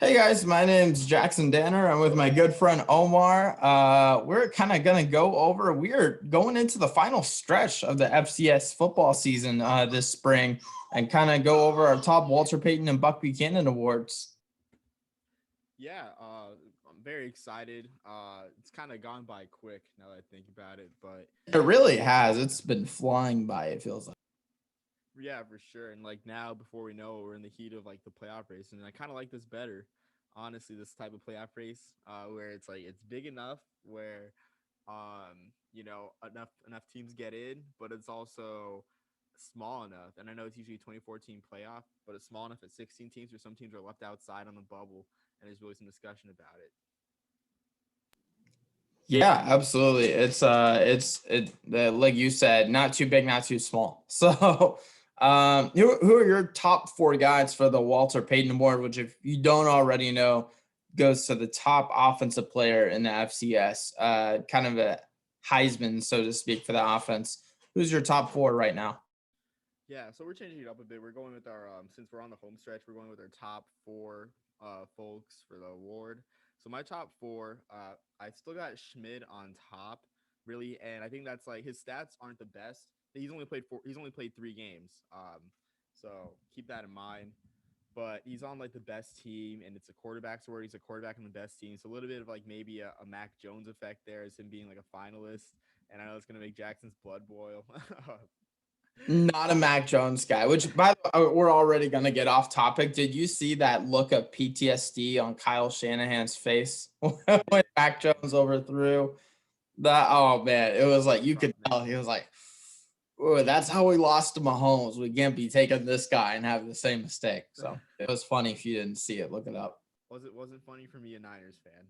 Hey guys, my name's Jackson Danner. I'm with my good friend Omar. We're kind of going to go over, we're going into the final stretch of the FCS football season this spring and kind of go over our top Walter Payton and Buck Buchanan awards. Yeah, I'm very excited. It's kind of gone by quick now that I think about it, but It really really, has. It's been flying by, it feels like. yeah, for sure. And like now, before we know it, we're in the heat of like the playoff race, and I kind of like this better. Honestly, this type of playoff race, where it's like it's big enough where, enough teams get in, but it's also small enough. And I know it's usually 2014 playoff, but it's small enough at 16 teams, where some teams are left outside on the bubble, and there's really some discussion about it. Yeah, absolutely. Like you said, not too big, not too small. So, who are your top four guys for the Walter Payton Award? Which, if you don't already know, goes to the top offensive player in the FCS. Kind of a Heisman, so to speak, for the offense. Who's your top four right now? Yeah, so we're changing it up a bit. We're going with our since we're on the home stretch, we're going with our top four folks for the award. So my top four, I still got Schmidt on top, really, and I think that's like his stats aren't the best. He's only played 3 games. So keep that in mind. But he's on like the best team, and it's a quarterback's award. He's a quarterback on the best team. So a little bit of like maybe a Mac Jones effect there as him being like a finalist. And I know it's gonna make Jackson's blood boil. Not a Mac Jones guy, which by the way, we're already going to get off topic. Did you see that look of PTSD on Kyle Shanahan's face when Mac Jones overthrew? That oh man, it was like you Tough could tell man. he was like, "Oh, that's how we lost to Mahomes. We can't be taking this guy and have the same mistake." So it was funny if you didn't see it. Look it up. Wasn't funny for me, a Niners fan.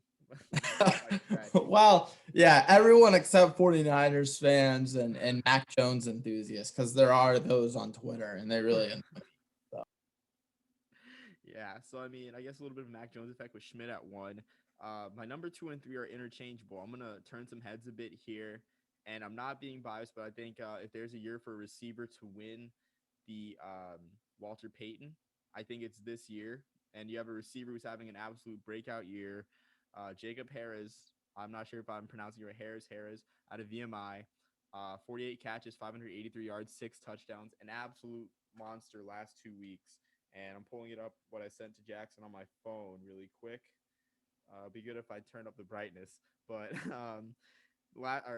Quite tragic. Well, yeah, everyone except 49ers fans and Mac Jones enthusiasts, because there are those on Twitter and they really annoy me. So. Yeah, so I mean, I guess a little bit of Mac Jones effect with Schmidt at one. My number two and three are interchangeable. I'm gonna turn some heads a bit here, and I'm not being biased, but I think if there's a year for a receiver to win the Walter Payton, I think it's this year. And you have a receiver who's having an absolute breakout year. Jacob Harris. I'm not sure if I'm pronouncing it right. Harris out of VMI. 48 catches, 583 yards, 6 touchdowns, an absolute monster last 2 weeks. And I'm pulling it up what I sent to Jackson on my phone really quick. It'd be good if I turned up the brightness, but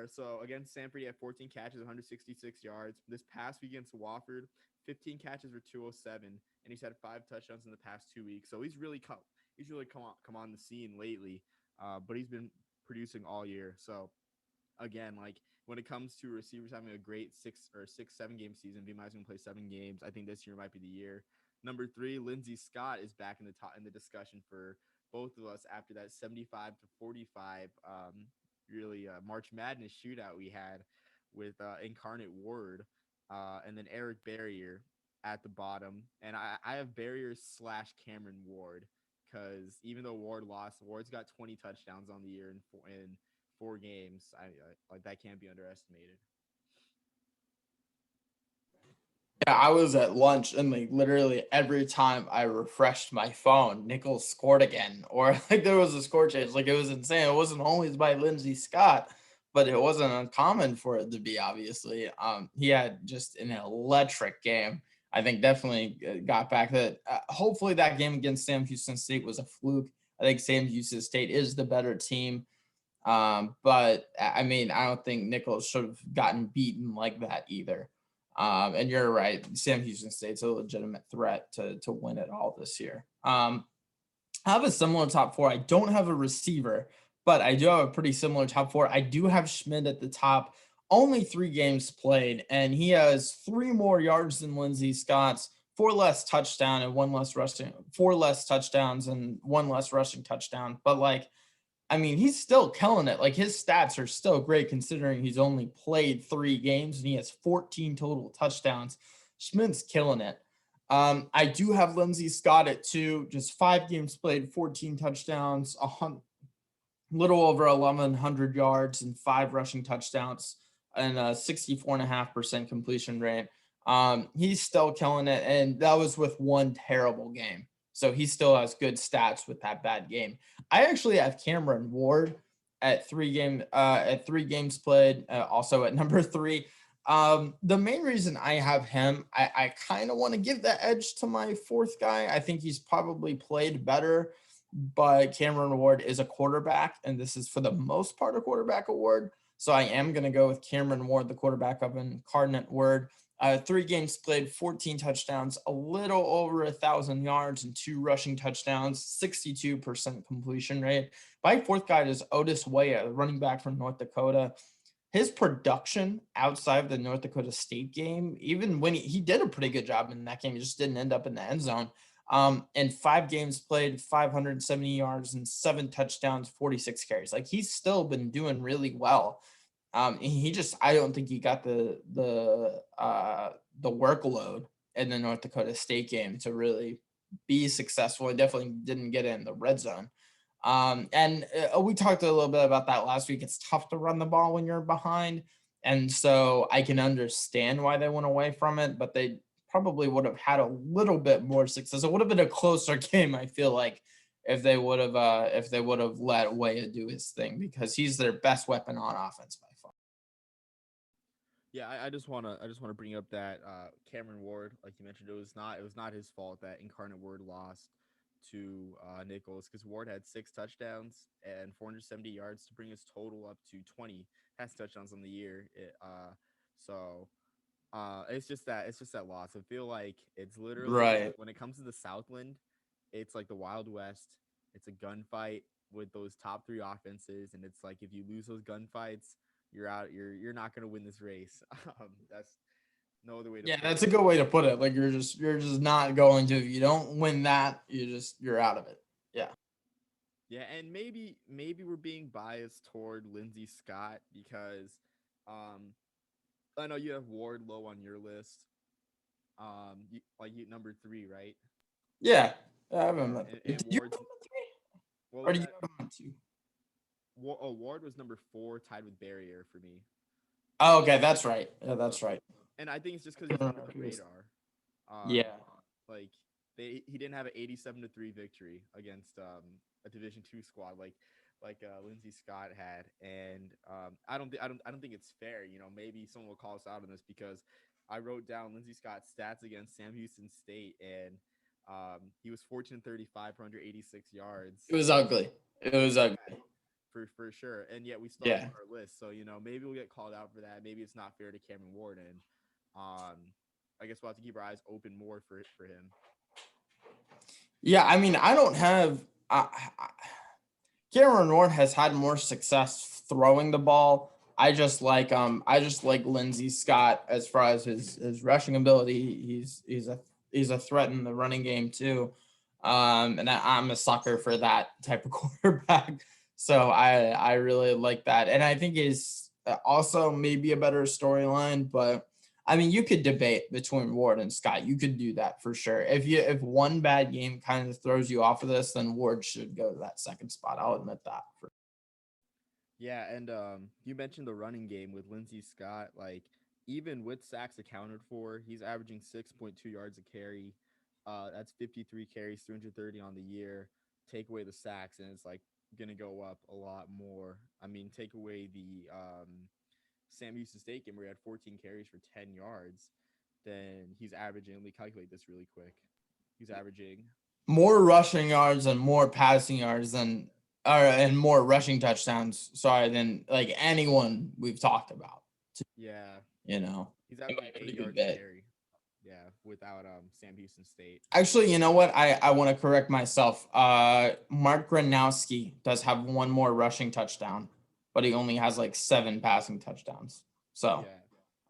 so against Sanford, he had 14 catches, 166 yards. This past week against Wofford, 15 catches for 207, and he's had 5 touchdowns in the past 2 weeks. So he's really come on the scene lately. But he's been producing all year. So again, like when it comes to receivers having a great 7 game season, V might going to play 7 games. I think this year might be the year. Number three, Lindsey Scott is back in the top in the discussion for both of us after that 75-45 really March Madness shootout we had with Incarnate Word, and then Eric Barrier at the bottom. And I have Barrier slash Cameron Ward because even though Ward lost, Ward's got 20 touchdowns on the year in 4 games. I like that can't be underestimated. Yeah, I was at lunch and like literally every time I refreshed my phone, Nichols scored again, or like there was a score change. Like it was insane. It wasn't always by Lindsey Scott, but it wasn't uncommon for it to be. Obviously, he had just an electric game. I think definitely got back that. Hopefully, that game against Sam Houston State was a fluke. I think Sam Houston State is the better team. But I mean, I don't think Nichols should have gotten beaten like that either. And you're right, Sam Houston State's a legitimate threat to win it all this year. I have a similar top four. I don't have a receiver, but I do have a pretty similar top four. I do have Schmidt at the top. Only 3 games played, and he has 3 more yards than Lindsey Scott's, 4 less touchdowns and 1 less rushing touchdown. But like I mean, he's still killing it. Like his stats are still great considering he's only played 3 games and he has 14 total touchdowns. Schmidt's killing it. I do have Lindsey Scott at 2, just 5 games played, 14 touchdowns, little over 1,100 yards and 5 rushing touchdowns and a 64.5% completion rate. He's still killing it, and that was with one terrible game. So he still has good stats with that bad game. I actually have Cameron Ward at 3 games played, also at number 3. The main reason I have him, I kind of want to give the edge to my 4th guy. I think he's probably played better, but Cameron Ward is a quarterback, and this is for the most part a quarterback award. So I am going to go with Cameron Ward, the quarterback of Incarnate Word. 3 games played, 14 touchdowns, a little over 1,000 yards, and 2 rushing touchdowns, 62% completion rate. My 4th guy is Otis Weah, the running back from North Dakota. His production outside of the North Dakota State game, even when he did a pretty good job in that game, he just didn't end up in the end zone. In 5 games played, 570 yards and 7 touchdowns, 46 carries. Like, he's still been doing really well. He just, I don't think he got the workload in the North Dakota State game to really be successful. He definitely didn't get in the red zone. And we talked a little bit about that last week. It's tough to run the ball when you're behind. And so I can understand why they went away from it, but they probably would have had a little bit more success. It would have been a closer game, I feel like, if they would have let Weah do his thing, because he's their best weapon on offense by far. Yeah, I just wanna bring up that Cameron Ward, like you mentioned, it was not his fault that Incarnate Word lost to Nichols, because Ward had 6 touchdowns and 470 yards to bring his total up to 20 pass touchdowns on the year. So it's just that loss. I feel like it's literally, Right. when it comes to the Southland, it's like the Wild West. It's a gunfight with those top 3 offenses, and it's like, if you lose those gunfights, you're out. You're not gonna win this race. That's no other way to Yeah, put that's a it. good way to put it. Like, you're just not going to. If you don't win that, you're out of it. Yeah. Yeah, and maybe we're being biased toward Lindsey Scott because um I know you have Ward low on your list. You number 3, right? Yeah. I have him Yeah, at three. and Did you Ward's, put him at 3? what Or was did you that? have him at 2? Ward was number 4, tied with Barrier for me. Oh, okay, that's right. Yeah, So, that's right. and I think it's just I because he's couldn't under remember the who was. radar. Um, Yeah. like he didn't have an 87-3 victory against a Division 2 squad like Lindsey Scott had, and I don't think it's fair. Maybe someone will call us out on this, because I wrote down Lindsey Scott's stats against Sam Houston State, and he was 14-35 for 186 yards. It was ugly. It was ugly. Yeah, for sure, and yet we still have him Yeah. on our list. So maybe we'll get called out for that. Maybe it's not fair to Cameron Ward, and I guess we'll have to keep our eyes open more for him. Yeah, I mean, I don't have Cameron Ward has had more success throwing the ball. I just like Lindsey Scott as far as his rushing ability. He's a threat in the running game too. And I'm a sucker for that type of quarterback. So I really like that. And I think is also maybe a better storyline, but I mean, you could debate between Ward and Scott. You could do that for sure. If one bad game kind of throws you off of this, then Ward should go to that second spot. I'll admit that. Yeah, and you mentioned the running game with Lindsey Scott. Like, even with sacks accounted for, he's averaging 6.2 yards a carry. That's 53 carries, 330 on the year. Take away the sacks, and it's like gonna go up a lot more. I mean, take away the Sam Houston State game where he had 14 carries for 10 yards. Then he's averaging. Let me calculate this really quick. He's averaging. More rushing yards and more passing yards and more rushing touchdowns. Sorry, than like anyone we've talked about. Yeah, You know, he's by averaging a pretty 8 good yards a bit. carry. Yeah, without Sam Houston State. Actually, you know what? I want to correct myself. Mark Gronowski does have one more rushing touchdown, but he only has like 7 passing touchdowns. So,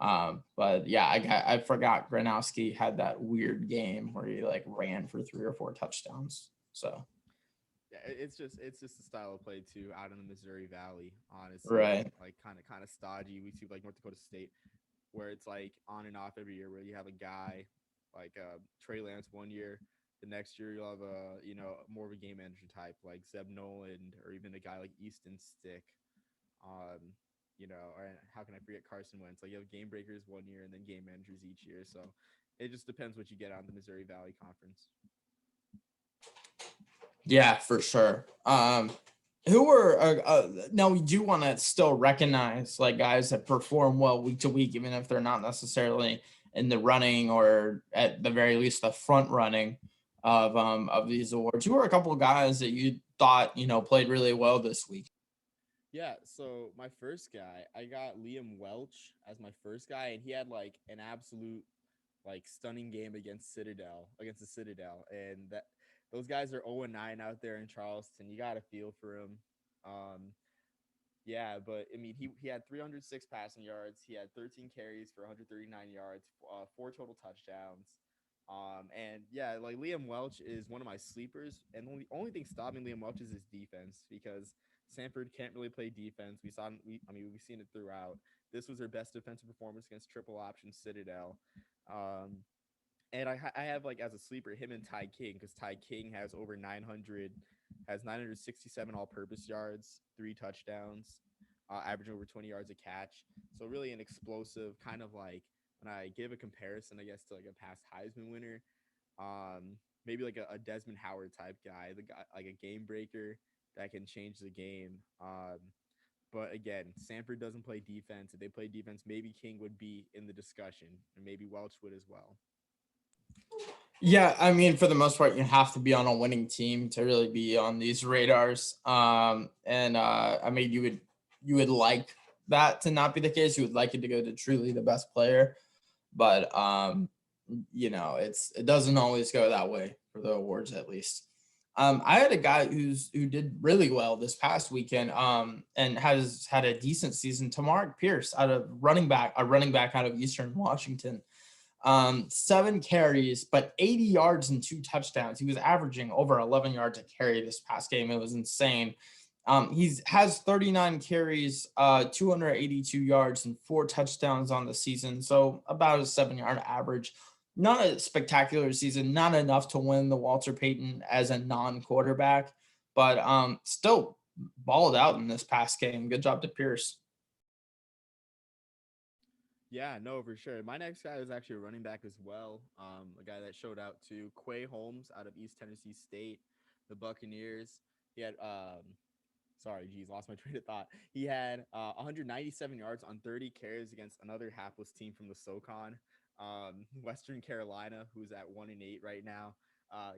Yeah. but yeah, I forgot Gronowski had that weird game where he like ran for 3 or 4 touchdowns. So, Yeah, it's just the style of play too out in the Missouri Valley, honestly. right. Like, kind of stodgy. We see like North Dakota State, where it's like on and off every year, where you have a guy like Trey Lance one year, the next year you'll have a more of a game manager type like Zeb Noland, or even a guy like Easton Stick. Or how can I forget Carson Wentz? Like, you have game breakers one year and then game managers each year. So it just depends what you get on the Missouri Valley Conference. Yeah, for sure. Who are now we do want to still recognize like guys that perform well week to week, even if they're not necessarily in the running or at the very least the front running of these awards. Who are a couple of guys that you thought played really well this week? Yeah, so my first guy, I got Liam Welch as my first guy, and he had like an absolute like stunning game against the Citadel, and that those guys are 0-9 out there in Charleston. You got to feel for him. Um, yeah, but I mean, he had 306 passing yards. He had 13 carries for 139 yards, four total touchdowns. And yeah, like Liam Welch is one of my sleepers, and the only thing stopping Liam Welch is his defense because Sanford can't really play defense. We've seen it throughout. This was their best defensive performance against triple option Citadel. Um, and I have like as a sleeper him and Ty King because Ty King has 967 all-purpose yards, 3 touchdowns, averaging over 20 yards a catch. So really an explosive kind of like when I give a comparison, I guess to like a past Heisman winner, maybe like a Desmond Howard type guy, the guy like a game breaker that can change the game. But again, Sanford doesn't play defense. If they play defense, maybe King would be in the discussion, and maybe Welch would as well. Yeah, I mean, for the most part, you have to be on a winning team to really be on these radars. And I mean, you would like that to not be the case. You would like it to go to truly the best player, but it doesn't always go that way for the awards, at least. I had a guy who did really well this past weekend, and has had a decent season. Tamarick Pierce, a running back out of Eastern Washington. 7 carries, but 80 yards and 2 touchdowns. He was averaging over 11 yards a carry this past game. It was insane. Has 39 carries, 282 yards, and 4 touchdowns on the season. So about a 7-yard average. Not a spectacular season, not enough to win the Walter Payton as a non-quarterback, but still balled out in this past game. Good job to Pierce. Yeah, no, for sure. My next guy is actually a running back as well. A guy that showed out to Quay Holmes out of East Tennessee State, the Buccaneers. He had sorry, geez, lost my train of thought. He had 197 yards on 30 carries against another hapless team from the SoCon, Western Carolina, who's at 1-8 right now.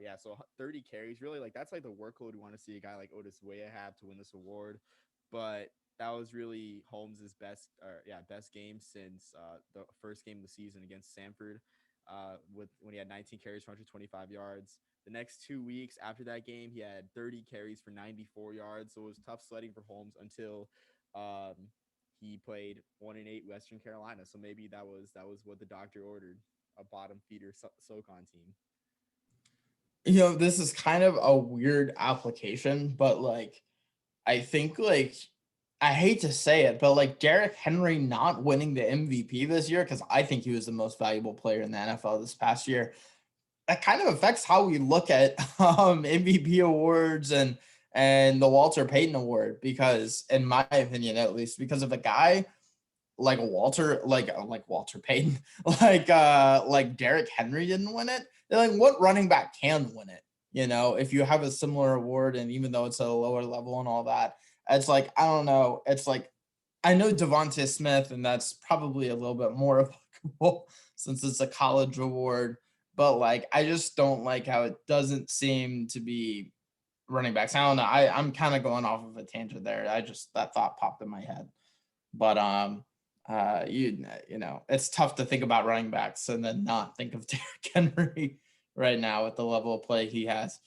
Yeah, so 30 carries, really like that's like the workload we want to see a guy like Otis Weah have to win this award. But that was really Holmes's best game since the first game of the season against Sanford, with when he had 19 carries for 125 yards. The next 2 weeks after that game, he had 30 carries for 94 yards. So it was tough sledding for Holmes until he played 1-8 Western Carolina. So maybe that was what the doctor ordered, a bottom feeder SoCon team. This is kind of a weird application, but like I think like I hate to say it, but like Derrick Henry not winning the MVP this year, because I think he was the most valuable player in the NFL this past year, that kind of affects how we look at MVP awards and the Walter Payton Award, because in my opinion, at least, because of a guy like Walter Payton, like Derrick Henry didn't win it. Like, what running back can win it? If you have a similar award, and even though it's at a lower level and all that, it's like I don't know. It's like I know Devonta Smith, and that's probably a little bit more applicable since it's a college award. But like, I just don't like how it doesn't seem to be running backs. I don't know. I'm kind of going off of a tangent there. That thought popped in my head. But it's tough to think about running backs and then not think of Derrick Henry right now with the level of play he has.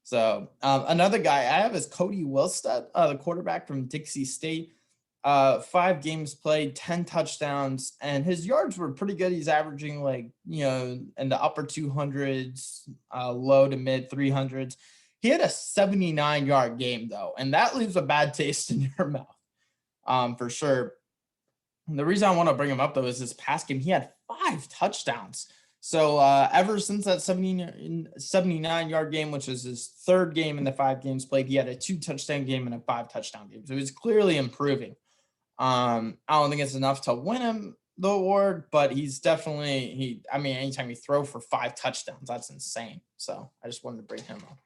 So another guy I have is Cody Wilstead, the quarterback from Dixie State. 5 games played, 10 touchdowns, and his yards were pretty good. He's averaging in the upper 200s, low to mid 300s. He had a 79-yard game though, and that leaves a bad taste in your mouth, for sure. The reason I want to bring him up though is his past game. He had 5 touchdowns. So ever since that 79-yard game, which was his third game in the 5 games played, he had a 2-touchdown game and a 5-touchdown game. So he was clearly improving. I don't think it's enough to win him the award, but he's definitely anytime you throw for 5 touchdowns, that's insane. So I just wanted to bring him up.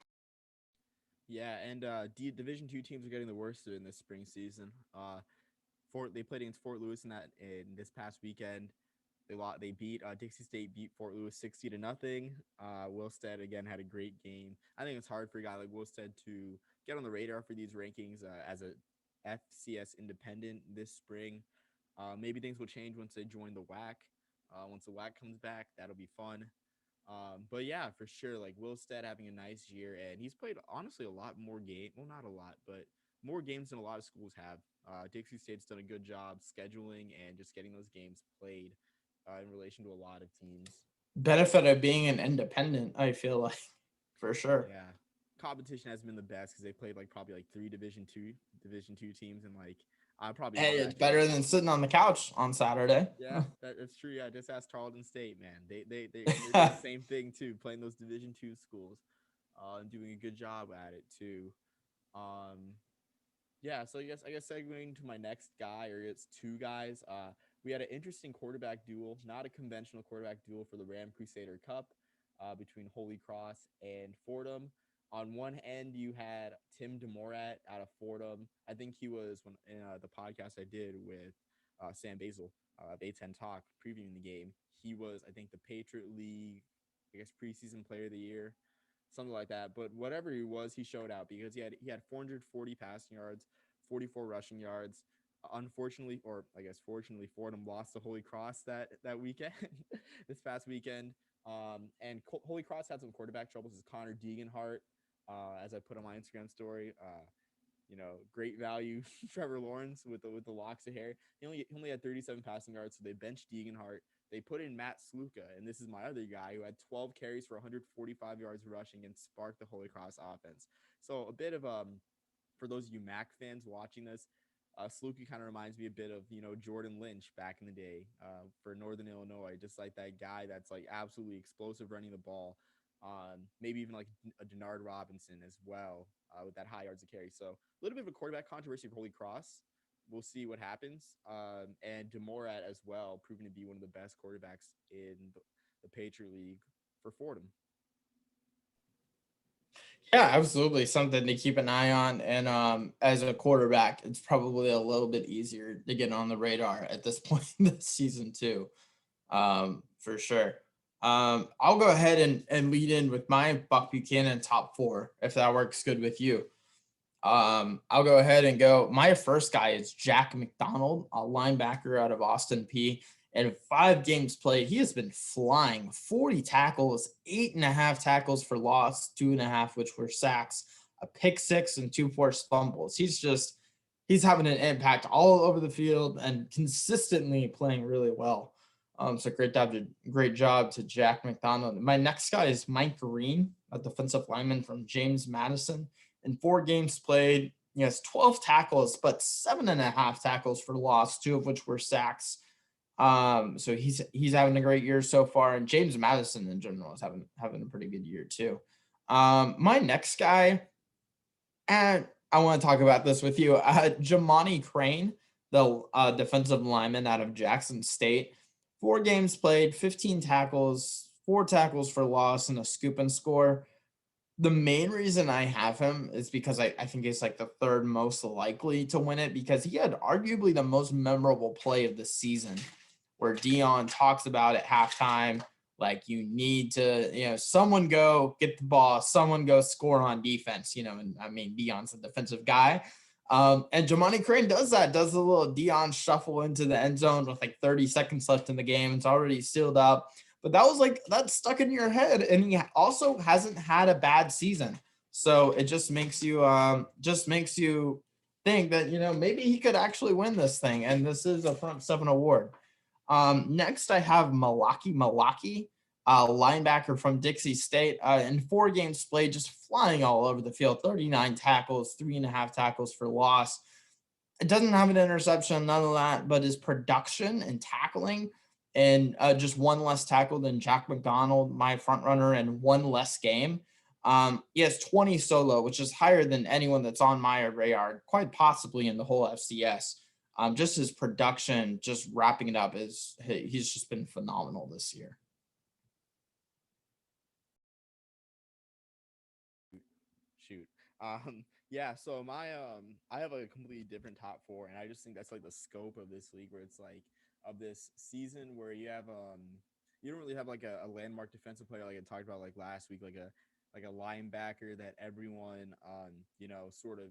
Yeah, and Division two teams are getting the worst of it in this spring season. They played against Fort Lewis in this past weekend. They beat Dixie State beat Fort Lewis 60-0. Wilstead again had a great game. I think it's hard for a guy like Wilstead to get on the radar for these rankings as a FCS independent this spring. Maybe things will change once they join the WAC. Once the WAC comes back, that'll be fun. But yeah, for sure, like Wilstead having a nice year, and he's played honestly a lot more game. Well, not a lot, but more games than a lot of schools have. Dixie State's done a good job scheduling and just getting those games played in relation to a lot of teams. Benefit of being an independent, I feel like, for sure. Yeah, competition has been the best because they played like probably like three Division two teams, and like probably Hey, more it's actually. better than sitting on the couch on Saturday. Yeah, that's true. Yeah, just ask Tarleton State, man. They're doing the same thing too, playing those Division two schools, and doing a good job at it too. Um, yeah, so I guess segueing to my next guy, or it's two guys. We had an interesting quarterback duel, not a conventional quarterback duel for the Ram Crusader Cup, between Holy Cross and Fordham. On one end, you had Tim DeMorat out of Fordham. I think he was when in the podcast I did with Sam Basil, A10 Talk, previewing the game. He was, I think, the Patriot League, I guess, preseason player of the year, something like that. But whatever he was, he showed out because he had 440 passing yards, 44 rushing yards. Unfortunately, or I guess fortunately, Fordham lost to Holy Cross that weekend, this past weekend. And Holy Cross had some quarterback troubles. Is Connor Deeganhart, as I put on my Instagram story. Great value Trevor Lawrence with the locks of hair. He only had 37 passing yards, so they benched Deeganhart. They put in Matt Sluka, and this is my other guy who had 12 carries for 145 yards rushing and sparked the Holy Cross offense. So a bit of for those of you Mac fans watching this, Sluka kind of reminds me a bit of Jordan Lynch back in the day for Northern Illinois, just like that guy that's like absolutely explosive running the ball. Maybe even like a Denard Robinson as well with that high yards of carry. So a little bit of a quarterback controversy for Holy Cross. We'll see what happens. And Demorat as well, proving to be one of the best quarterbacks in the Patriot League for Fordham. Yeah, absolutely. Something to keep an eye on. And as a quarterback, it's probably a little bit easier to get on the radar at this point in the season too. For sure. I'll go ahead and lead in with my Buck Buchanan top four, if that works good with you. I'll go ahead and go. My first guy is Jack McDonald, a linebacker out of Austin P. And 5 games played, he has been flying. 40 tackles, 8.5 tackles for loss, 2.5 which were sacks, a pick 6, and 2 forced fumbles. He's having an impact all over the field and consistently playing really well. So great job to Jack McDonald. My next guy is Mike Green, a defensive lineman from James Madison. In 4 games played, he has 12 tackles, but 7.5 tackles for loss, 2 of which were sacks. So he's having a great year so far, and James Madison in general is having a pretty good year too. My next guy, and I want to talk about this with you, Jamani Crane, the defensive lineman out of Jackson State. 4 games played, 15 tackles, 4 tackles for loss, and a scoop and score. The main reason I have him is because I think he's like the third most likely to win it, because he had arguably the most memorable play of the season, where Dion talks about at halftime, like, you need to, someone go get the ball, someone go score on defense, and I mean, Dion's a defensive guy. And Jamani Crane does the little Dion shuffle into the end zone with like 30 seconds left in the game. It's already sealed up. But that's stuck in your head. And he also hasn't had a bad season. So it just makes you think that, maybe he could actually win this thing. And this is a front 7 award. Next, I have Malaki, linebacker from Dixie State. In 4 games played, just flying all over the field, 39 tackles, 3.5 tackles for loss. It doesn't have an interception, none of that, but his production and tackling, and just 1 less tackle than Jack McDonald, my front runner, and 1 less game. He has 20 solo, which is higher than anyone that's on my radar, quite possibly in the whole FCS. Just his production, just wrapping it up, he's just been phenomenal this year. Shoot. Yeah, so I have a completely different top four, and I just think that's like the scope of this league, where it's like of this season where you don't really have like a landmark defensive player like I talked about like last week, like a linebacker that everyone sort of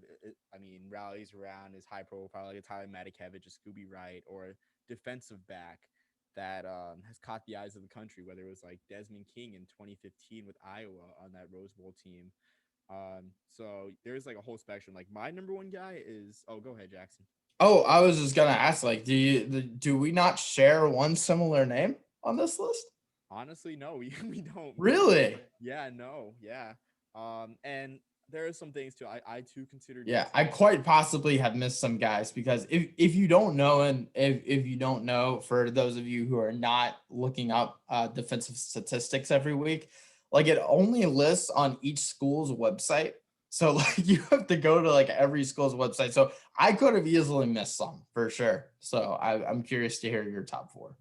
rallies around, is high profile, like a Tyler Matakevich, a Scooby Wright, or a defensive back that has caught the eyes of the country, whether it was like Desmond King in 2015 with Iowa on that Rose Bowl team. So there's like a whole spectrum. Like my number one guy is, oh, go ahead, Jackson. Oh, I was just gonna ask, like, do we not share one similar name on this list? Honestly, no, we don't. Really? Yeah, no, yeah. And there are some things too. I too consider Yeah, defense. I quite possibly have missed some guys because if you don't know, and if you don't know, for those of you who are not looking up defensive statistics every week, like it only lists on each school's website. So like you have to go to like every school's website. So I could have easily missed some for sure. So I'm curious to hear your top four.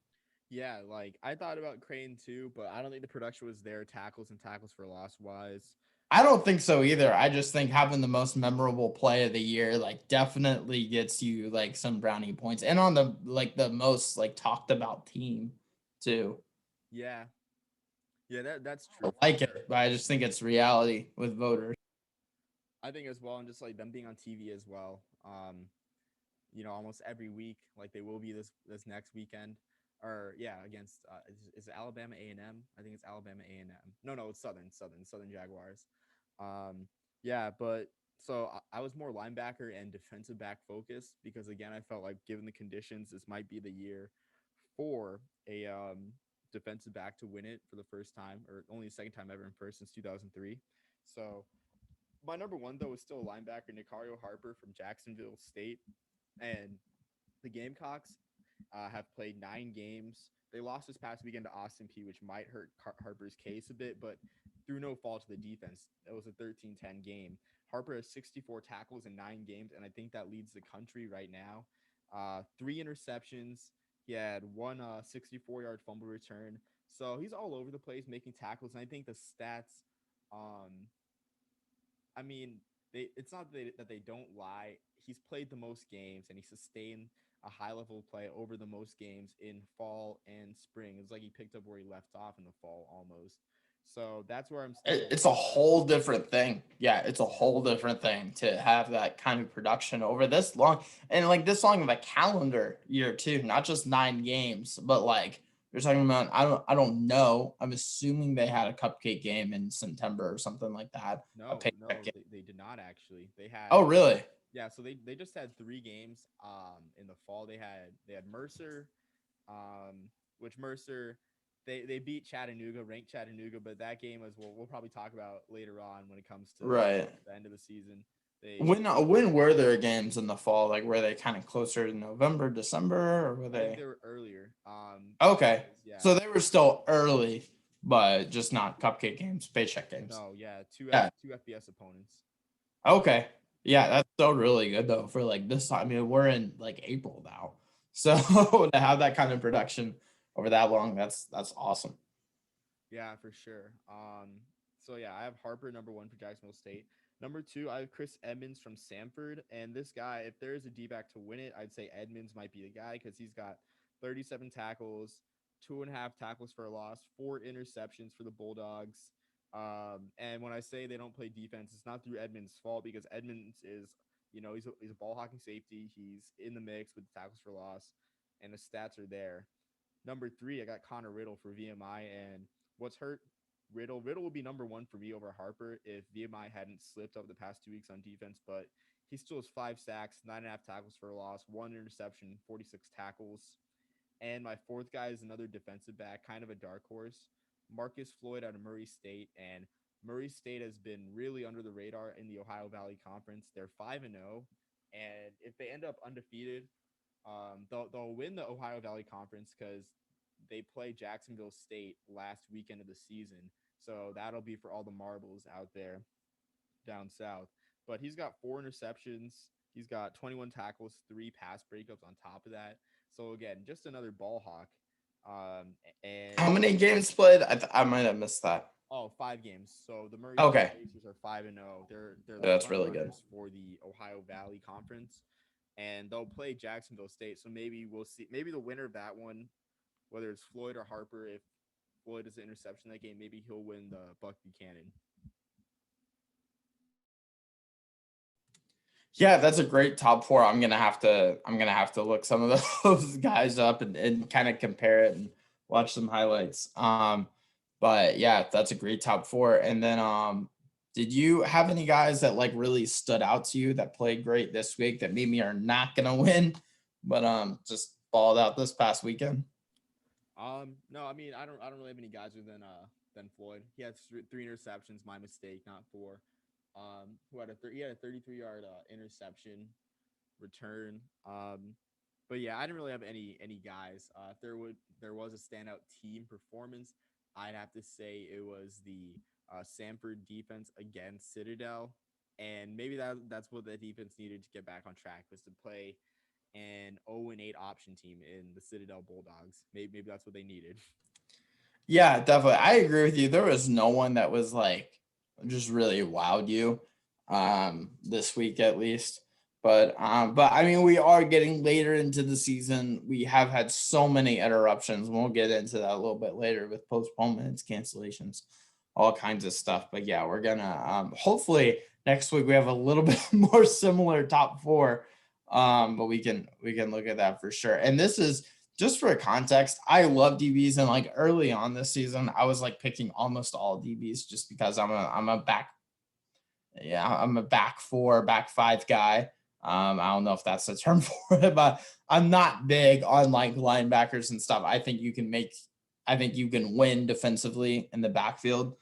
Yeah, like I thought about Crane too, but I don't think the production was there tackles and tackles for loss wise. I don't think so either. I just think having the most memorable play of the year like definitely gets you like some brownie points, and on the most like talked about team too. Yeah, yeah, that's I true for like sure. it, but I just think it's reality with voters. I think as well, and just like them being on TV as well. Almost every week, like they will be this next weekend, or yeah, against is it Alabama A&M? I think it's Alabama A&M. No, it's Southern Jaguars. Um, yeah, but so I was more linebacker and defensive back focused because again, I felt like given the conditions, this might be the year for a defensive back to win it for the first time, or only the second time ever in first since 2003. So my number one though is still a linebacker, Nicario Harper from Jacksonville State, and the Gamecocks have played 9 games. They lost this past weekend to Austin P, which might hurt Harper's case a bit, but through no fault of the defense. It was a 13-10 game. Harper has 64 tackles in 9 games, and I think that leads the country right now. 3 interceptions. He had one 64-yard fumble return. So he's all over the place making tackles, and I think the stats um, I mean, it's not that they don't lie. He's played the most games and he sustained a high level of play over the most games in fall and spring. It's like he picked up where he left off in the fall almost. So that's where I'm still It's a whole different thing. Yeah, it's a yeah. whole different thing to have that kind of production over this long, and like this long of a calendar year too, not just 9 games, but like you're talking about. I don't know. I'm assuming they had a cupcake game in September or something like that. A paycheck No, game. they did not actually. They had Oh, really? yeah, so they just had 3 games in the fall. They had Mercer, um, which Mercer they beat Chattanooga, ranked Chattanooga, but that game, as we'll probably talk about later on when it comes to Right. the end of the season. They When were there games in the fall? Like were they kind of closer to November, December, or were I think they? they were earlier. Okay, Yeah, so they were still early, but just not cupcake games, paycheck games. no, yeah, Yeah. two FBS opponents. Okay. Yeah, that's still really good though for like this time. I mean, we're in like April now. So to have that kind of production over that long, that's awesome. Yeah, for sure. So yeah, I have Harper number one for Jacksonville State. Number two, I have Chris Edmonds from Samford, and this guy, if there is a D back to win it, I'd say Edmonds might be the guy because he's got 37 tackles, 2.5 tackles for a loss, 4 interceptions for the Bulldogs. And when I say they don't play defense, it's not through Edmonds' fault because Edmonds is, he's a ball hawking safety. He's in the mix with the tackles for loss, and the stats are there. Number three, I got Connor Riddle for VMI, and what's hurt Riddle would be number one for me over Harper if VMI hadn't slipped up the past 2 weeks on defense, but he still has 5 sacks, 9.5 tackles for a loss, 1 interception, 46 tackles. And my fourth guy is another defensive back, kind of a dark horse, Marcus Floyd out of Murray State. And Murray State has been really under the radar in the Ohio Valley Conference. They're 5-0, and if they end up undefeated, they'll win the Ohio Valley Conference because they play Jacksonville State last weekend of the season. So that'll be for all the marbles out there down south. But he's got 4 interceptions. He's got 21 tackles, 3 pass breakups on top of that. So again, just another ball hawk. And How many games played? I might have missed that. Oh, 5 games. So the Murray State Okay, Racers are 5-0. They're the that's front really good. runners for the Ohio Valley Conference, and they'll play Jacksonville State. So maybe we'll see. Maybe the winner of that one, whether it's Floyd or Harper, if Floyd is an interception that game, maybe he'll win the Buck Buchanan. Yeah, that's a great top four. I'm gonna have to look some of those guys up and kind of compare it and watch some highlights. But yeah, that's a great top four. And then did you have any guys that like really stood out to you that played great this week that maybe are not gonna win, but just balled out this past weekend? No, I mean I don't really have any guys other than Floyd. He had three interceptions, my mistake, not four. Who had he had a 33-yard interception return. But yeah, I didn't really have any guys. If there was a standout team performance, I'd have to say it was the Samford defense against Citadel, and maybe that's what the defense needed to get back on track, was to play an 0-8 option team in the Citadel Bulldogs. Maybe that's what they needed. Yeah, definitely. I agree with you. There was no one that was like just really wowed you this week at least. But I mean we are getting later into the season. We have had so many interruptions. We'll get into that a little bit later with postponements, cancellations, all kinds of stuff. But yeah, we're gonna hopefully next week we have a little bit more similar top four. But we can look at that for sure. And this is just for context, I love DBs, and like early on this season, I was like picking almost all DBs just because I'm a back four, back five guy. I don't know if that's the term for it, but I'm not big on like linebackers and stuff. I think you can win defensively in the backfield.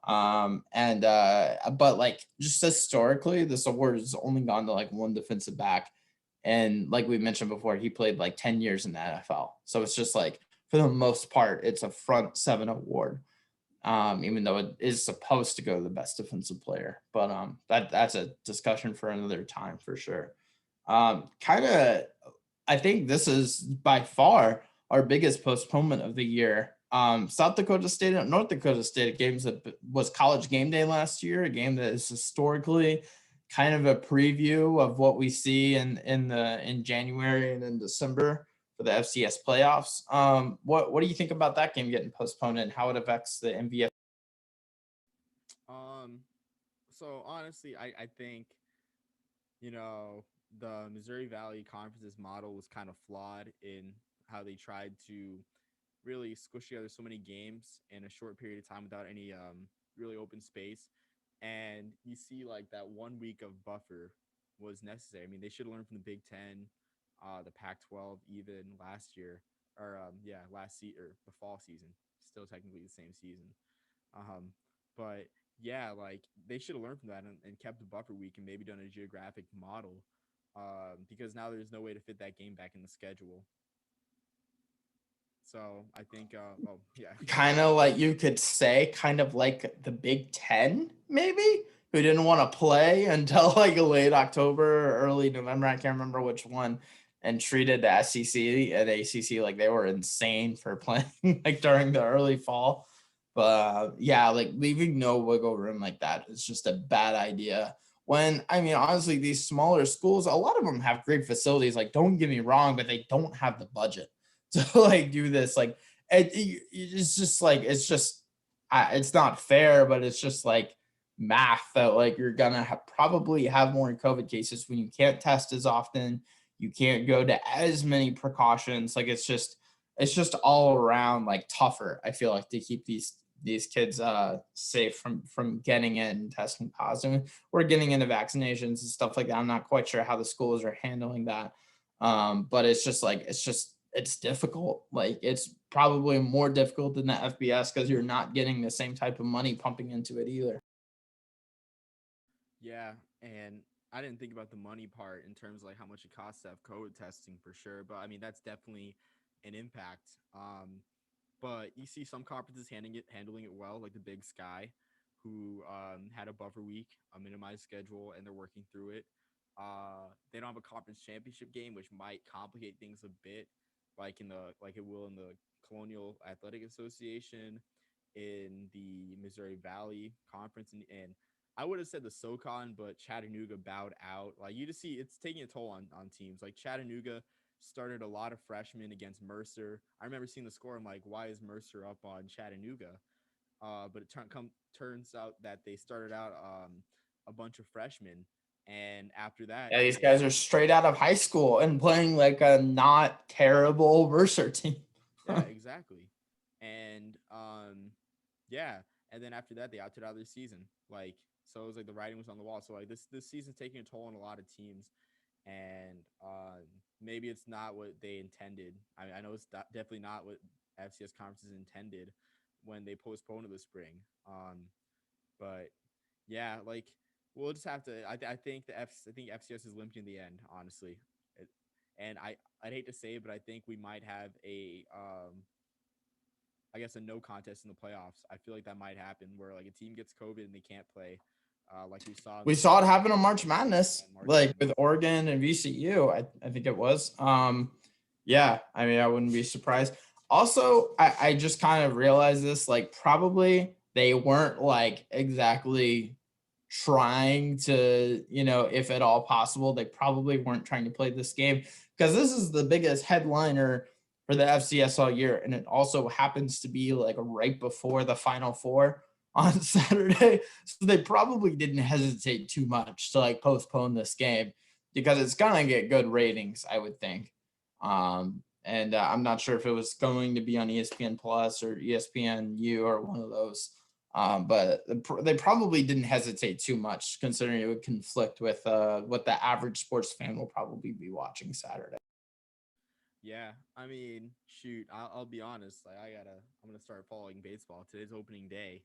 But like just historically, this award has only gone to like one defensive back. And like we mentioned before, he played like 10 years in the NFL. So it's just like, for the most part, it's a front seven award, even though it is supposed to go to the best defensive player. But that's a discussion for another time for sure. Kind of, I think this is by far our biggest postponement of the year. South Dakota State and North Dakota State games that was College Game Day last year, a game that is historically kind of a preview of what we see in January and in December for the FCS playoffs. What do you think about that game getting postponed and how it affects the MVF? Um, so honestly, I think, you know, the Missouri Valley Conference's model was kind of flawed in how they tried to really squish together so many games in a short period of time without any really open space. And you see like that 1 week of buffer was necessary. I mean, they should have learned from the Big Ten, the Pac-12 even last year, or last season or the fall season. Still technically the same season. Um, but yeah, like they should have learned from that and kept the buffer week and maybe done a geographic model, because now there's no way to fit that game back in the schedule. So I think, oh yeah, Kind of like you could say, kind of like the Big Ten, maybe, who didn't want to play until like late October or early November. I can't remember which one, and treated the SEC and ACC like they were insane for playing like during the early fall. But yeah, like leaving no wiggle room like that is just a bad idea. When I mean, honestly, these smaller schools, a lot of them have great facilities. Like, don't get me wrong, but they don't have the budget to like do this. Like, it's just like it's not fair, but it's just like math that like you're gonna probably have more COVID cases when you can't test as often, you can't go to as many precautions. Like it's just all around like tougher. I feel like to keep these kids safe from getting in and testing positive or getting into vaccinations and stuff like that. I'm not quite sure how the schools are handling that. But it's just like it's difficult. Like it's probably more difficult than the FBS because you're not getting the same type of money pumping into it either. yeah, and I didn't think about the money part in terms of like how much it costs to have COVID testing for sure. But I mean, that's definitely an impact. But you see some conferences handling it well, like the Big Sky, who had a buffer week, a minimized schedule, and they're working through it. They don't have a conference championship game, which might complicate things a bit, like it will in the Colonial Athletic Association. in the Missouri Valley Conference, and I would have said the SoCon, but Chattanooga bowed out. Like you just see, it's taking a toll on teams. Like Chattanooga started a lot of freshmen against Mercer. I remember seeing the score. I'm like, why is Mercer up on Chattanooga? But it turns out that they started out a bunch of freshmen, and after that, Yeah, these guys are straight out of high school and playing like a not terrible Mercer team. yeah, exactly, and yeah, and then after that, they opted out of their season. Like, so it was like the writing was on the wall. So like this season's taking a toll on a lot of teams, and maybe it's not what they intended. I know it's definitely not what FCS conferences intended when they postponed to the spring. But yeah, like we'll just have to. I think I think FCS is limping in the end, honestly. It, and I'd hate to say it, but I think we might have a I guess a no contest in the playoffs. I feel like that might happen where like a team gets COVID and they can't play, like we saw. We saw it happen on March Madness, March like Madness. with Oregon and VCU. I think it was. Yeah, I mean, I wouldn't be surprised. Also, I just kind of realized this, like probably they weren't like exactly trying to, if at all possible, they probably weren't trying to play this game because this is the biggest headliner for the FCS all year. And it also happens to be like right before the Final Four on Saturday. So they probably didn't hesitate too much to like postpone this game because it's going to get good ratings, I would think. And I'm not sure if it was going to be on ESPN Plus or ESPNU or one of those. But they probably didn't hesitate too much, considering it would conflict with what the average sports fan will probably be watching Saturday. Yeah, I mean, shoot, I'll be honest. Like, I'm gonna start following baseball. Today's opening day.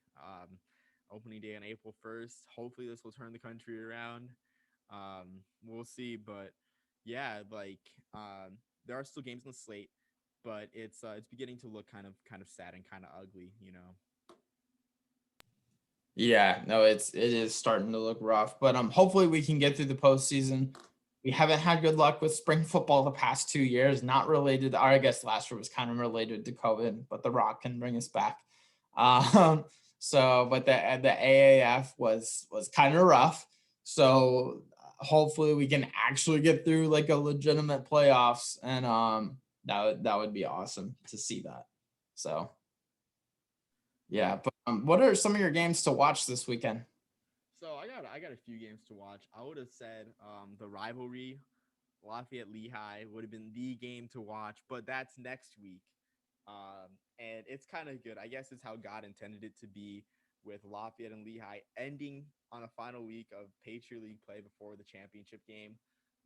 Opening day on April 1st. Hopefully, this will turn the country around. We'll see, but yeah, like, there are still games on the slate, but it's beginning to look kind of sad and kind of ugly. Yeah, no, it is starting to look rough, but hopefully we can get through the postseason. We haven't had good luck with spring football the past 2 years, not related. Or I guess last year was kind of related to COVID, but The Rock can bring us back. Um, but the AAF was kind of rough. So hopefully we can actually get through like a legitimate playoffs, and that would be awesome to see that. So yeah, but what are some of your games to watch this weekend? So I got a few games to watch. I would have said the rivalry Lafayette Lehigh would have been the game to watch, but that's next week. And it's kind of good. I guess it's how God intended it to be, with Lafayette and Lehigh ending on a final week of Patriot League play before the championship game.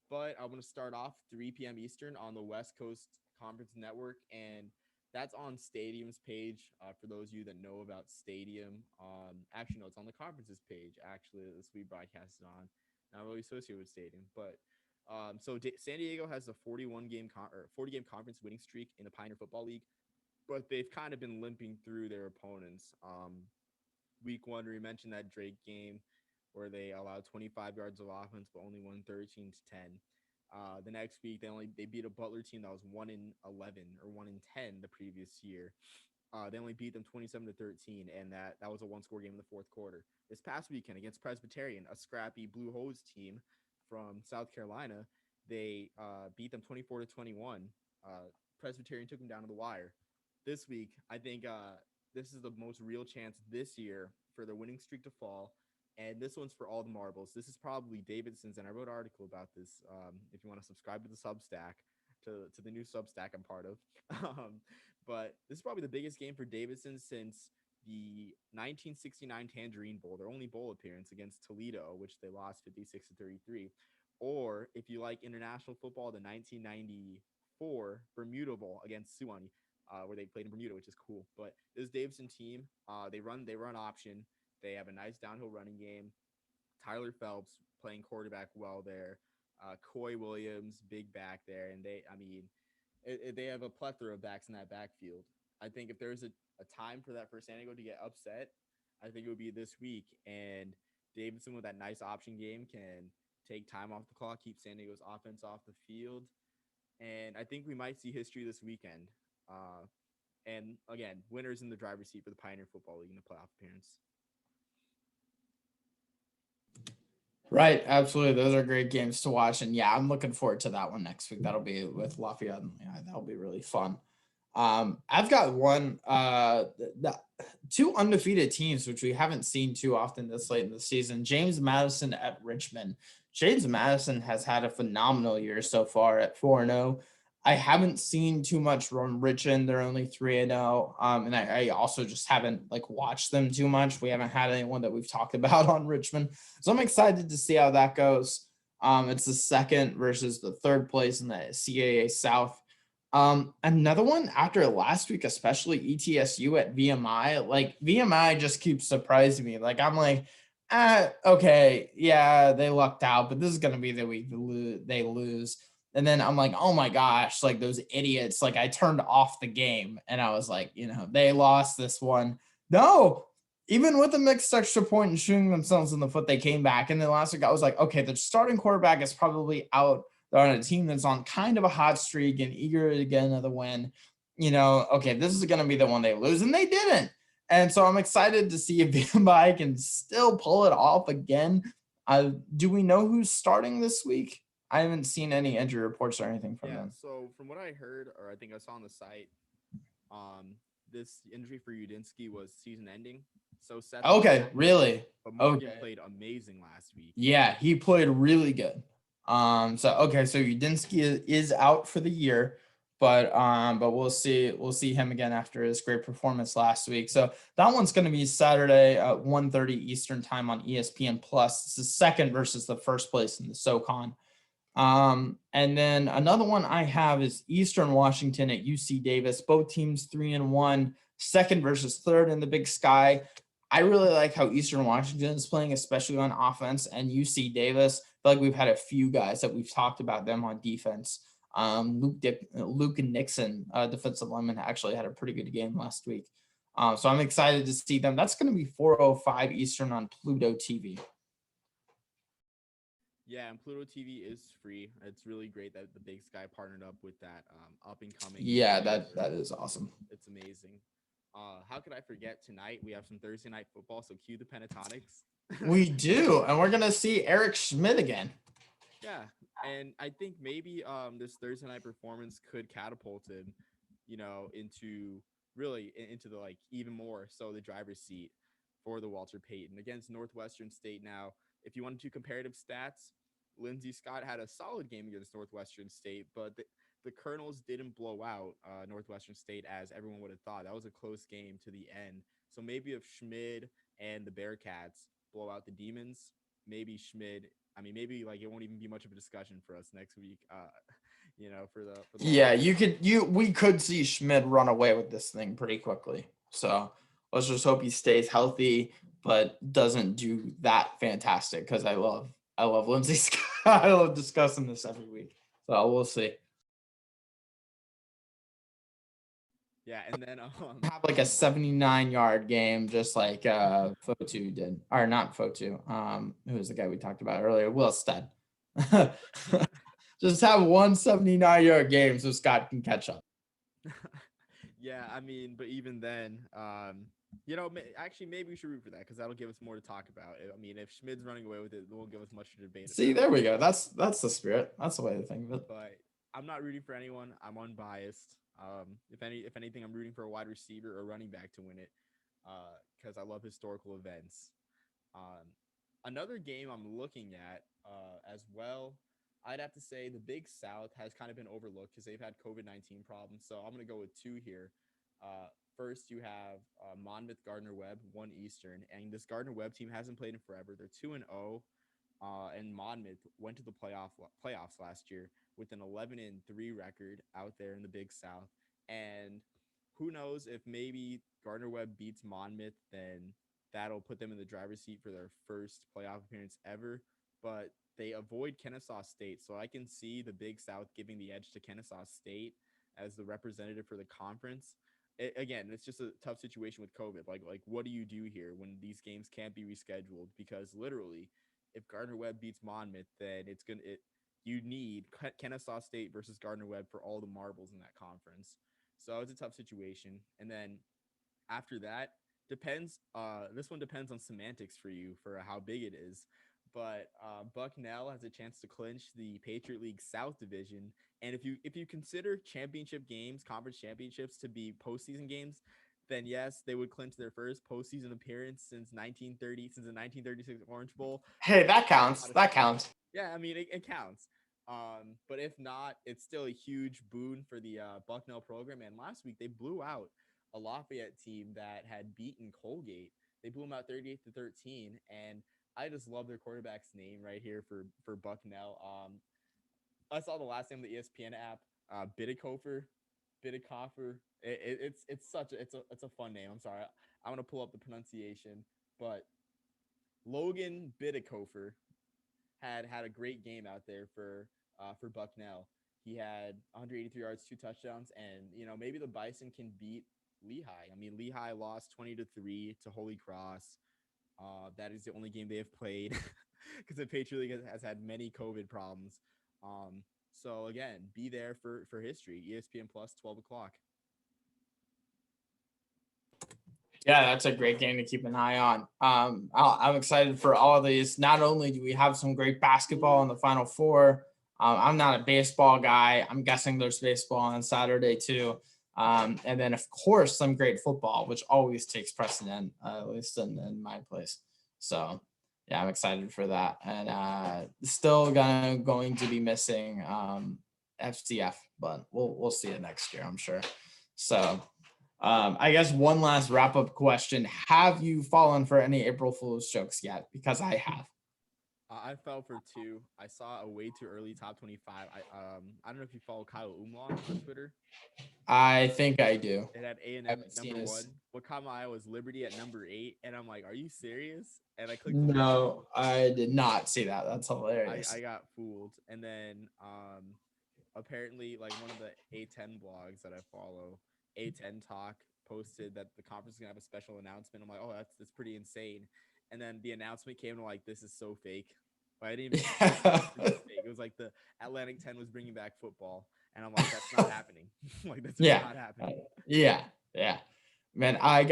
But I'm going to start off 3 p.m. Eastern on the West Coast Conference Network, and that's on Stadium's page. For those of you that know about Stadium, actually, no, it's on the conference's page. Actually, this we broadcast it on. Not really associated with Stadium, but San Diego has a 40 game conference winning streak in the Pioneer Football League, but they've kind of been limping through their opponents. Week 1, we mentioned that Drake game where they allowed 25 yards of offense but only won 13-10. The next week they beat a Butler team that was 1-11 or 1-10 the previous year. They only beat them 27-13, and that was a one-score game in the fourth quarter. This past weekend against Presbyterian, a scrappy Blue Hose team from South Carolina, they beat them 24-21. Presbyterian took them down to the wire. This week, I think this is the most real chance this year for the winning streak to fall. And this one's for all the marbles. This is probably Davidson's, and I wrote an article about this. If you want to subscribe to the Substack, to the new Substack I'm part of. But this is probably the biggest game for Davidson since the 1969 Tangerine Bowl, their only bowl appearance against Toledo, which they lost 56-33. Or if you like international football, the 1994 Bermuda Bowl against Sewanee, where they played in Bermuda, which is cool. But this Davidson team, they run option. They have a nice downhill running game. Tyler Phelps playing quarterback well there. Coy Williams, big back there, and they have a plethora of backs in that backfield. I think if there's a time for San Diego to get upset, I think it would be this week. And Davidson with that nice option game can take time off the clock, keep San Diego's offense off the field, and I think we might see history this weekend. And again, winners in the driver's seat for the Pioneer Football League in the playoff appearance. Right, absolutely. Those are great games to watch, and yeah, I'm looking forward to that one next week. That'll be with Lafayette, and yeah, that'll be really fun. I've got one, two undefeated teams which we haven't seen too often this late in the season. James Madison at Richmond. James Madison has had a phenomenal year so far at 4-0. I haven't seen too much from Richmond. They're only 3-0. And I also just haven't like watched them too much. We haven't had anyone that we've talked about on Richmond. So I'm excited to see how that goes. It's the second versus the third place in the CAA South. Another one after last week, especially ETSU at VMI. Like VMI just keeps surprising me. Like I'm like, okay, yeah, they lucked out, but this is gonna be the week they lose. And then I'm like, oh my gosh, like those idiots. Like I turned off the game and I was like, they lost this one. No, even with a mixed extra point and shooting themselves in the foot, they came back. And then last week I was like, okay, the starting quarterback is probably out. They're on a team that's on kind of a hot streak and eager to get another win. Okay, this is going to be the one they lose. And they didn't. And so I'm excited to see if VMI can still pull it off again. Do we know who's starting this week? I haven't seen any injury reports or anything from them. So from what I heard, or I think I saw on the site, this injury for Udinsky was season ending. So Seth. Okay, really? But Morgan played amazing last week. Yeah, he played really good. So Udinsky is out for the year, but we'll see him again after his great performance last week. So that one's going to be Saturday at 1:30 Eastern time on ESPN Plus. It's the second versus the first place in the SoCon. And then another one I have is Eastern Washington at UC Davis. Both teams 3-1, second versus third in the Big Sky. I really like how Eastern Washington is playing, especially on offense, and UC Davis. I feel like we've had a few guys that we've talked about them on defense. Luke Nixon, defensive lineman, actually had a pretty good game last week. So I'm excited to see them. That's going to be 4:05 Eastern on Pluto TV. Yeah, and Pluto TV is free. It's really great that the Big Sky partnered up with that up and coming. Yeah, that is awesome. It's amazing. How could I forget tonight? We have some Thursday night football, so cue the Pentatonics. We do, and we're gonna see Eric Schmidt again. Yeah, and I think maybe this Thursday night performance could catapult him, into the like even more so the driver's seat for the Walter Payton against Northwestern State. Now, if you want to do comparative stats, Lindsey Scott had a solid game against Northwestern State, but the Colonels didn't blow out Northwestern State as everyone would have thought. That was a close game to the end. So maybe if Schmid and the Bearcats blow out the Demons, maybe Schmid. I mean, maybe like it won't even be much of a discussion for us next week. For the yeah, we could see Schmid run away with this thing pretty quickly. So let's just hope he stays healthy, but doesn't do that fantastic because I love Lindsey Scott. I love discussing this every week. So we'll see. Yeah, and then have like a 79-yard game, just like Fotu did, or not Fotu. Who was the guy we talked about earlier? Will Stead. Just have one 79-yard game so Scott can catch up. Yeah, I mean, but even then, actually, maybe we should root for that because that'll give us more to talk about. I mean, if Schmid's running away with it, it won't give us much to debate. See, there we go. That's the spirit. That's the way to think of it. But I'm not rooting for anyone. I'm unbiased. If anything, I'm rooting for a wide receiver or running back to win it because I love historical events. Another game I'm looking at as well, I'd have to say the Big South has kind of been overlooked because they've had COVID-19 problems. So I'm going to go with two here. First, you have Monmouth Gardner-Webb, 1 Eastern. And this Gardner-Webb team hasn't played in forever. They're 2-0. And Monmouth went to the playoffs last year with an 11-3 record out there in the Big South. And who knows if maybe Gardner-Webb beats Monmouth, then that'll put them in the driver's seat for their first playoff appearance ever. But they avoid Kennesaw State, so I can see the Big South giving the edge to Kennesaw State as the representative for the conference. Again, it's just a tough situation with COVID. Like what do you do here when these games can't be rescheduled? Because literally, if Gardner-Webb beats Monmouth, then you need Kennesaw State versus Gardner-Webb for all the marbles in that conference. So it's a tough situation. And then after that, depends. This one depends on semantics for you for how big it is. But Bucknell has a chance to clinch the Patriot League South Division, and if you consider championship games, conference championships, to be postseason games, then yes, they would clinch their first postseason appearance since 1930, since the 1936 Orange Bowl. Hey, that counts. That counts. Yeah, I mean it counts. But if not, it's still a huge boon for the Bucknell program. And last week they blew out a Lafayette team that had beaten Colgate. They blew them out 38-13, and I just love their quarterback's name right here for Bucknell. I saw the last name of the ESPN app, Biddikofer. It's a fun name. I'm sorry, I'm gonna pull up the pronunciation, but Logan Biddikofer had a great game out there for Bucknell. He had 183 yards, 2 touchdowns, and maybe the Bison can beat Lehigh. I mean, Lehigh lost 20-3 to Holy Cross. That is the only game they have played because the Patriot League has had many COVID problems. So again, be there for history. ESPN Plus, 12 o'clock. Yeah, that's a great game to keep an eye on. I'm excited for all of these. Not only do we have some great basketball in the Final Four, I'm not a baseball guy. I'm guessing there's baseball on Saturday too. And then, of course, some great football, which always takes precedent, at least in my place. So, yeah, I'm excited for that. And still going to be missing FCF, but we'll see it next year, I'm sure. So, I guess one last wrap-up question. Have you fallen for any April Fool's jokes yet? Because I have. I fell for two. I saw a way too early top 25. I don't know if you follow Kyle Umlaw on Twitter. I think I do. It had A&M at number 1. What caught my eye was Liberty at number 8, and I'm like, "Are you serious?" And I clicked. No, I did not see that. That's hilarious. I got fooled, and then apparently, like, one of the A10 blogs that I follow, A10 Talk, posted that the conference is gonna have a special announcement. I'm like, "Oh, that's pretty insane." And then the announcement came, and I'm like, "This is so fake." But I didn't even. It was like the Atlantic 10 was bringing back football, and I'm like, "That's not happening." Like, that's not happening. Yeah. Man, I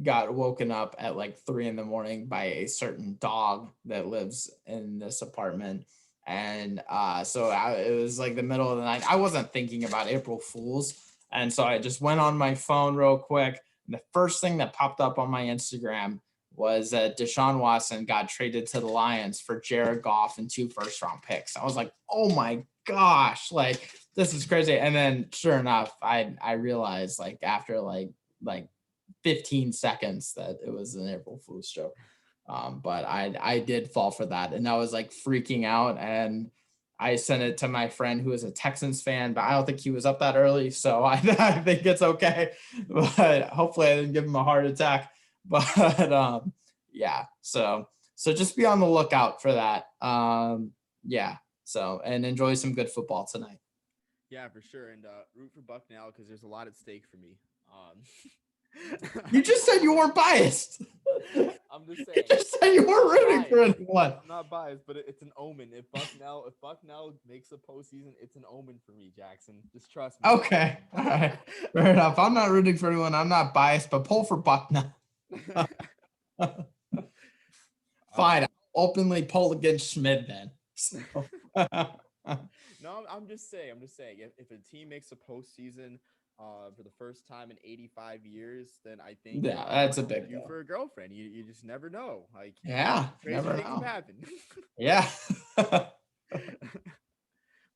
got woken up at like 3 a.m. by a certain dog that lives in this apartment. And so it was like the middle of the night. I wasn't thinking about April Fools. And so I just went on my phone real quick. And the first thing that popped up on my Instagram was that Deshaun Watson got traded to the Lions for Jared Goff and 2 first-round picks. I was like, oh my gosh, like this is crazy. And then sure enough, I realized like after like 15 seconds that it was an April Fool's joke. But I did fall for that, and I was like freaking out, and I sent it to my friend who is a Texans fan, but I don't think he was up that early, so I think it's okay. But hopefully I didn't give him a heart attack. But yeah, so just be on the lookout for that. Yeah. So, and enjoy some good football tonight. Yeah, for sure. And root for Bucknell because there's a lot at stake for me. You just said you weren't biased. I'm just saying. You just said you weren't rooting for anyone. I'm not biased, but it's an omen. If Bucknell makes a postseason, it's an omen for me, Jackson. Just trust me. Okay. All right. Fair enough. I'm not rooting for anyone. I'm not biased, but pull for Bucknell. Fine. I'll openly pull against Schmid then. So. No, I'm just saying. If a team makes a postseason for the first time in 85 years, then I think that's a big deal for a girlfriend. You just never know. Like crazy things have happened. Yeah.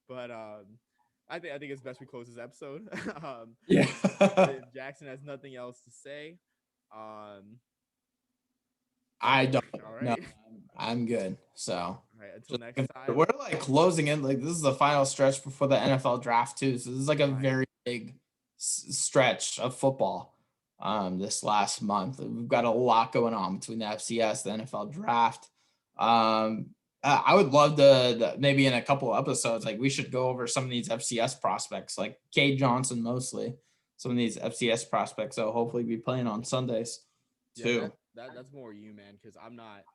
But I think it's best we close this episode. Yeah. Jackson has nothing else to say. I don't. All right. No, I'm good. So, all right, until next time. We're like closing in. Like this is the final stretch before the NFL draft too. So this is like a very big stretch of football. This last month, we've got a lot going on between the FCS, the NFL draft. I would love to maybe in a couple of episodes, like we should go over some of these FCS prospects, like Cade Johnson mostly. Some of these FCS prospects. So hopefully be playing on Sundays too. That's more you, man, because I'm not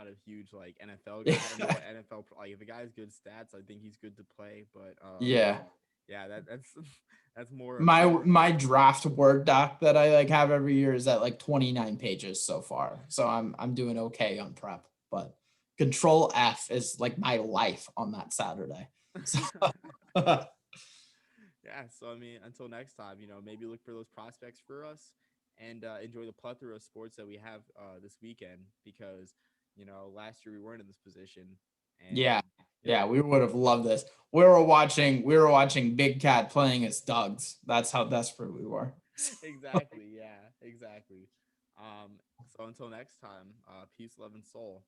a huge like NFL guy. I don't know what NFL like if a guy has good stats, I think he's good to play. But yeah, Yeah, that's that's more My appealing. my draft Word doc that I like have every year is at like 29 pages so far. So I'm doing okay on prep, but Control F is like my life on that Saturday. So Yeah, so I mean, until next time, maybe look for those prospects for us and enjoy the plethora of sports that we have this weekend because, last year we weren't in this position. yeah. And, Yeah, we would have loved this. We were watching Big Cat playing as Doug's. That's how desperate we were. exactly. Yeah, exactly. So until next time, peace, love, and soul.